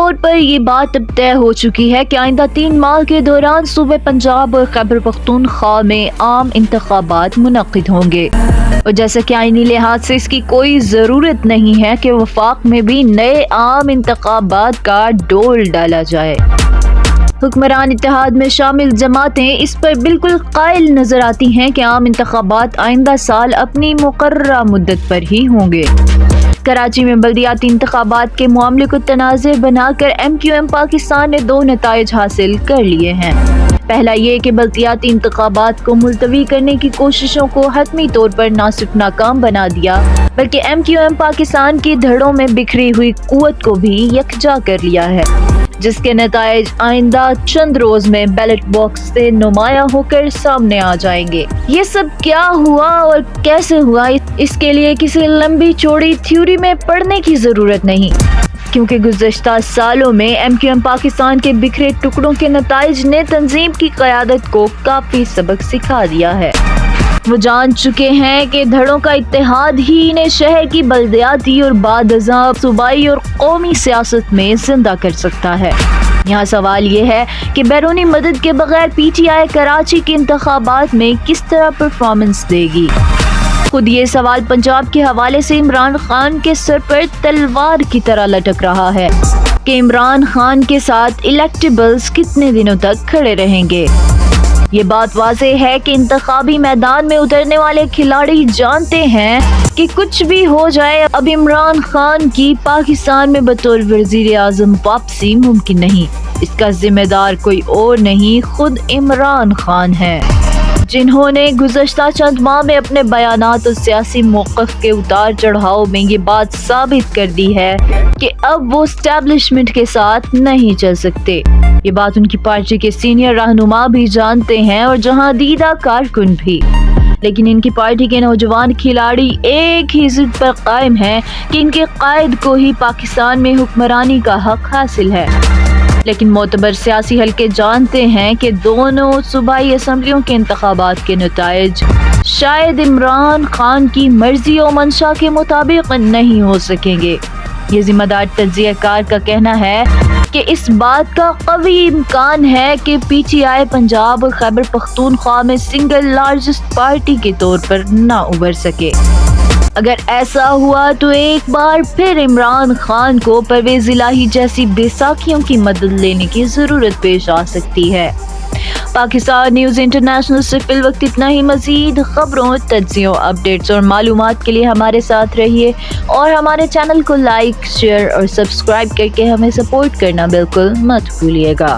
طور پر یہ بات اب طے ہو چکی ہے کہ آئندہ 3 ماہ کے دوران صوبہ پنجاب اور خیبر پختونخوا میں عام انتخابات منعقد ہوں گے، اور جیسا کہ آئینی لحاظ سے اس کی کوئی ضرورت نہیں ہے کہ وفاق میں بھی نئے عام انتخابات کا ڈول ڈالا جائے۔ حکمران اتحاد میں شامل جماعتیں اس پر بالکل قائل نظر آتی ہیں کہ عام انتخابات آئندہ سال اپنی مقررہ مدت پر ہی ہوں گے۔ کراچی میں بلدیاتی انتخابات کے معاملے کو تنازع بنا کر MQM پاکستان نے 2 نتائج حاصل کر لیے ہیں۔ پہلا یہ کہ بلدیاتی انتخابات کو ملتوی کرنے کی کوششوں کو حتمی طور پر نہ صرف ناکام بنا دیا بلکہ MQM پاکستان کی دھڑوں میں بکھری ہوئی قوت کو بھی یکجا کر لیا ہے، جس کے نتائج آئندہ چند روز میں بیلٹ باکس سے نمایاں ہو کر سامنے آ جائیں گے۔ یہ سب کیا ہوا اور کیسے ہوا، اس کے لیے کسی لمبی چوڑی تھیوری میں پڑھنے کی ضرورت نہیں، کیونکہ گزشتہ سالوں میں MQM پاکستان کے بکھرے ٹکڑوں کے نتائج نے تنظیم کی قیادت کو کافی سبق سکھا دیا ہے۔ وہ جان چکے ہیں کہ دھڑوں کا اتحاد ہی انہیں شہر کی بلدیاتی اور بعد ازاں صوبائی اور قومی سیاست میں زندہ کر سکتا ہے۔ یہاں سوال یہ ہے کہ بیرونی مدد کے بغیر PTI کراچی کے انتخابات میں کس طرح پرفارمنس دے گی۔ خود یہ سوال پنجاب کے حوالے سے عمران خان کے سر پر تلوار کی طرح لٹک رہا ہے کہ عمران خان کے ساتھ الیکٹیبلز کتنے دنوں تک کھڑے رہیں گے۔ یہ بات واضح ہے کہ انتخابی میدان میں اترنے والے کھلاڑی جانتے ہیں کہ کچھ بھی ہو جائے اب عمران خان کی پاکستان میں بطور وزیر اعظم واپسی ممکن نہیں۔ اس کا ذمہ دار کوئی اور نہیں، خود عمران خان ہے، جنہوں نے گزشتہ چند ماہ میں اپنے بیانات اور سیاسی موقف کے اتار چڑھاؤ میں یہ بات ثابت کر دی ہے کہ اب وہ اسٹیبلشمنٹ کے ساتھ نہیں چل سکتے۔ یہ بات ان کی پارٹی کے سینئر رہنما بھی جانتے ہیں اور جہاں دیدہ کارکن بھی، لیکن ان کی پارٹی کے نوجوان کھلاڑی ایک ہی ضد پر قائم ہیں کہ ان کے قائد کو ہی پاکستان میں حکمرانی کا حق حاصل ہے۔ لیکن معتبر سیاسی حلقے جانتے ہیں کہ دونوں صوبائی اسمبلیوں کے انتخابات کے نتائج شاید عمران خان کی مرضی و منشا کے مطابق نہیں ہو سکیں گے۔ یہ ذمہ دار تجزیہ کار کا کہنا ہے کہ اس بات کا قوی امکان ہے کہ PTI پنجاب اور خیبر پختونخوا میں سنگل لارجسٹ پارٹی کے طور پر نہ ابھر سکے۔ اگر ایسا ہوا تو ایک بار پھر عمران خان کو پرویز الہی جیسی بیساکھیوں کی مدد لینے کی ضرورت پیش آ سکتی ہے۔ پاکستان نیوز انٹرنیشنل سے فی الوقت اتنا ہی۔ مزید خبروں، تجزیوں، اپڈیٹس اور معلومات کے لیے ہمارے ساتھ رہیے اور ہمارے چینل کو لائک، شیئر اور سبسکرائب کر کے ہمیں سپورٹ کرنا بالکل مت بھولیے گا۔